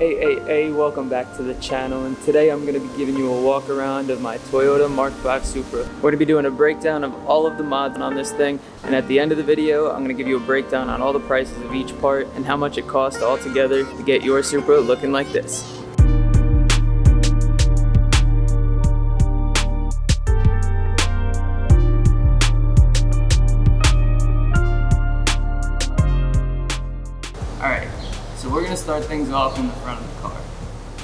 Hey, welcome back to the channel, and today I'm going to be giving you a walk around of my Toyota Mark V Supra. We're going to be doing a breakdown of all of the mods on this thing, and at the end of the video I'm going to give you a breakdown on all the prices of each part and how much it costs altogether to get your Supra looking like this. Alright, so we're going to start things off in the front of the car.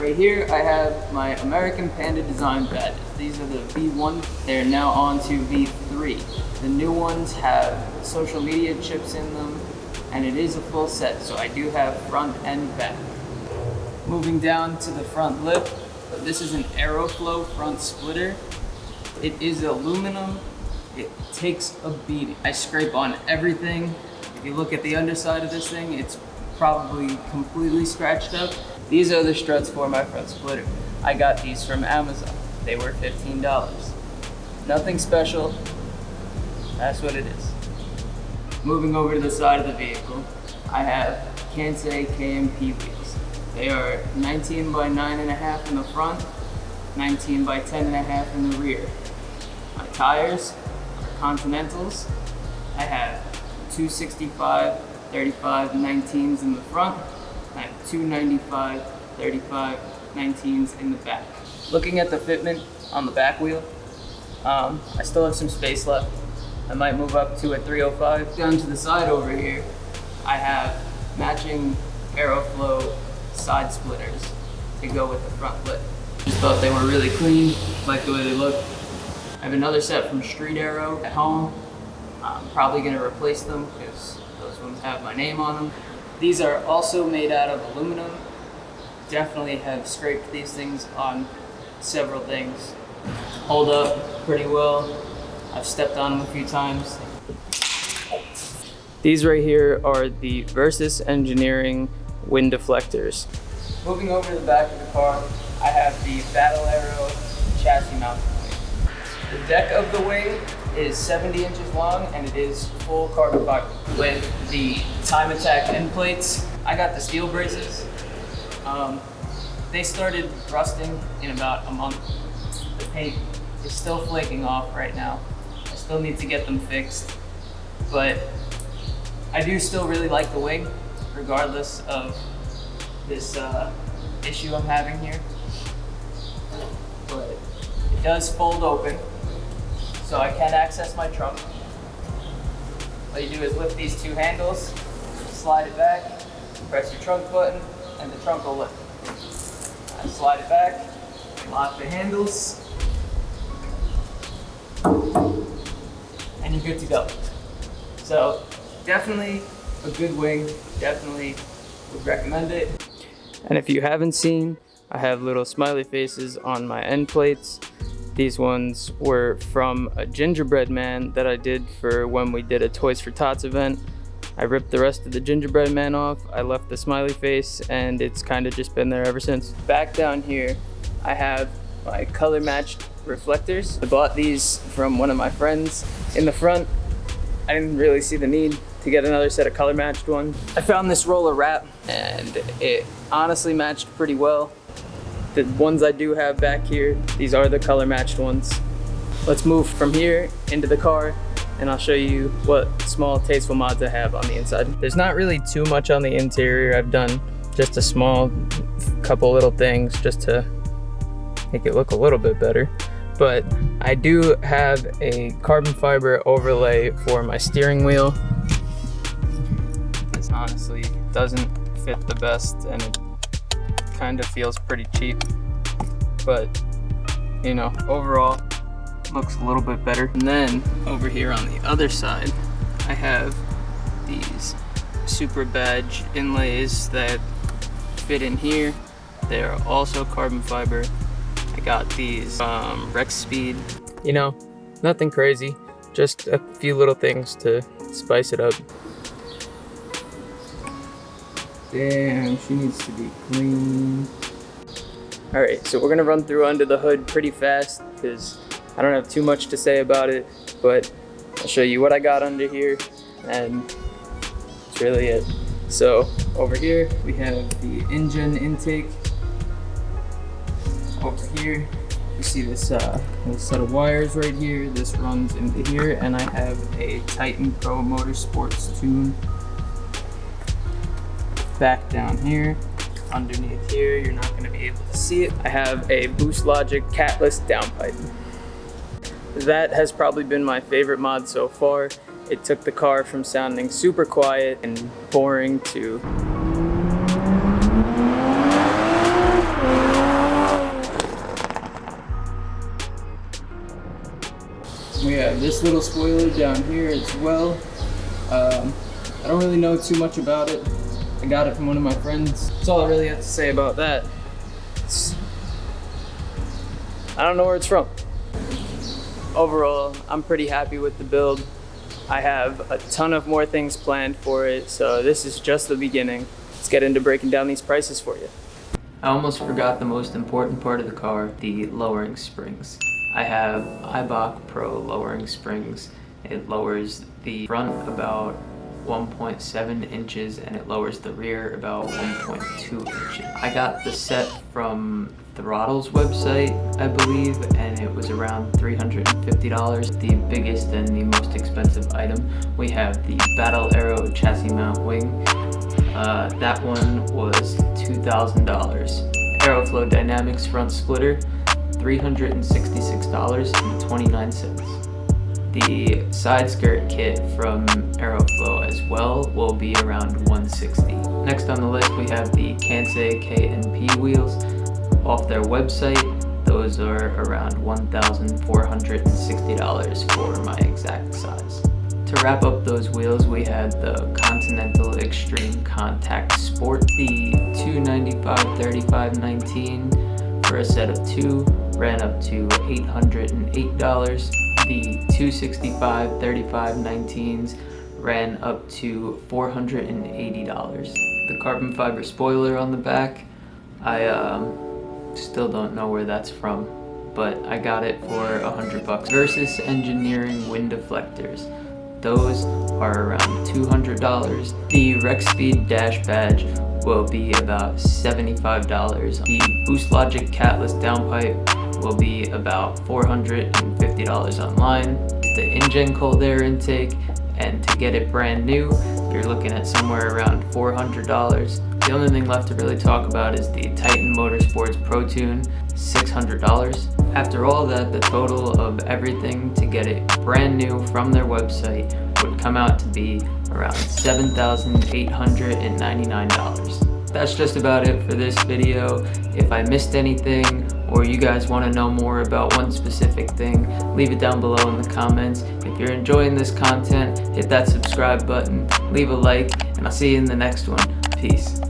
Right here I have my American Panda design badges. These are the V1. They're now on to V3. The new ones have social media chips in them, and it is a full set, so I do have front and back. Moving down to the front lip, this is an Aeroflow front splitter. It is aluminum. It takes a beating. I scrape on everything. If you look at the underside of this thing, it's probably completely scratched up. These are the struts for my front splitter. I got these from Amazon. They were $15. Nothing special. That's what it is. Moving over to the side of the vehicle, I have Kansei KMP wheels. They are 19 by 9.5 in the front, 19 by 10.5 in the rear. My tires are Continentals. I have 265 35 19s in the front. I have 295 35 19s in the back. Looking at the fitment on the back wheel, I still have some space left. I might move up to a 305. Down to the side over here, I have matching Aeroflow side splitters to go with the front lip. Just thought they were really clean, like the way they look. I have another set from Street Aero at home. I'm probably gonna replace them because those ones have my name on them. These are also made out of aluminum. Definitely have scraped these things on several things. Hold up pretty well. I've stepped on them a few times. These right here are the Versus Engineering wind deflectors. Moving over to the back of the car, I have the Battle Aero chassis mount wing. The deck of the wing is 70 inches long, and it is full carbon fiber. With the Time Attack end plates, I got the steel braces. They started rusting in about a month. The paint is still flaking off right now. I still need to get them fixed, but I do still really like the wing, regardless of this issue I'm having here. But it does fold open, so I can access my trunk. All you do is lift these two handles, slide it back, press your trunk button, and the trunk will lift. Slide it back, lock the handles, and you're good to go. So definitely a good wing, definitely would recommend it. And if you haven't seen, I have little smiley faces on my end plates. These ones were from a gingerbread man that I did for when we did a Toys for Tots event. I ripped the rest of the gingerbread man off, I left the smiley face, and it's kind of just been there ever since. Back down here, I have my color matched reflectors. I bought these from one of my friends. In the front, I didn't really see the need to get another set of color matched ones. I found this roller wrap, and it honestly matched pretty well. The ones I do have back here, these are the color matched ones. Let's move from here into the car, and I'll show you what small tasteful mods I have on the inside. There's not really too much on the interior. I've done just a small couple little things just to make it look a little bit better. But I do have a carbon fiber overlay for my steering wheel. This honestly doesn't fit the best, and it kind of feels pretty cheap. But, you know, overall, looks a little bit better. And then over here on the other side, I have these Supra badge inlays that fit in here. They are also carbon fiber. I got these Rex Speed. You know, nothing crazy, just a few little things to spice it up. Damn, she needs to be clean. All right, so we're gonna run through under the hood pretty fast because I don't have too much to say about it, but I'll show you what I got under here, and that's really it. So Over here, we have the engine intake. Over here, you see this little set of wires right here. This runs into here, and I have a Titan Pro Motorsports tune. Back down here, underneath here, you're not going to be able to see it. I have a Boost Logic catless downpipe. That has probably been my favorite mod so far. It took the car from sounding super quiet and boring to we have this little spoiler down here as well. I don't really know too much about it. I got it from one of my friends. That's all I really have to say about that. I don't know where it's from. Overall, I'm pretty happy with the build. I have a ton of more things planned for it, so this is just the beginning. Let's get into breaking down these prices for you. I almost forgot the most important part of the car, the lowering springs. I have Eibach Pro lowering springs. It lowers the front about 1.7 inches and it lowers the rear about 1.2 inches. I got the set from Throttle's website, I believe, and it was around $350. The biggest and the most expensive item, we have the Battle Arrow chassis mount wing. That one was $2,000. Aeroflow Dynamics front splitter, $366.29. The side skirt kit from Aeroflow as well will be around $160. Next on the list we have the Kansei K&P wheels. Off their website, those are around $1,460 for my exact size. To wrap up those wheels, we had the Continental Extreme Contact Sport. The 295/35/19 for a set of two ran up to $808. The 265/35/19s ran up to $480. The carbon fiber spoiler on the back, I still don't know where that's from, but I got it for $100. Versus Engineering wind deflectors. Those are around $200. The Rex Speed dash badge will be about $75. The Boost Logic catless downpipe will be about $450 online. The InGen cold air intake, and to get it brand new, you're looking at somewhere around $400. The only thing left to really talk about is the Titan Motorsports Pro Tune, $600. After all that, the total of everything to get it brand new from their website would come out to be around $7,899. That's just about it for this video. If I missed anything, or you guys want to know more about one specific thing, leave it down below in the comments. If you're enjoying this content, hit that subscribe button, leave a like, and I'll see you in the next one. Peace.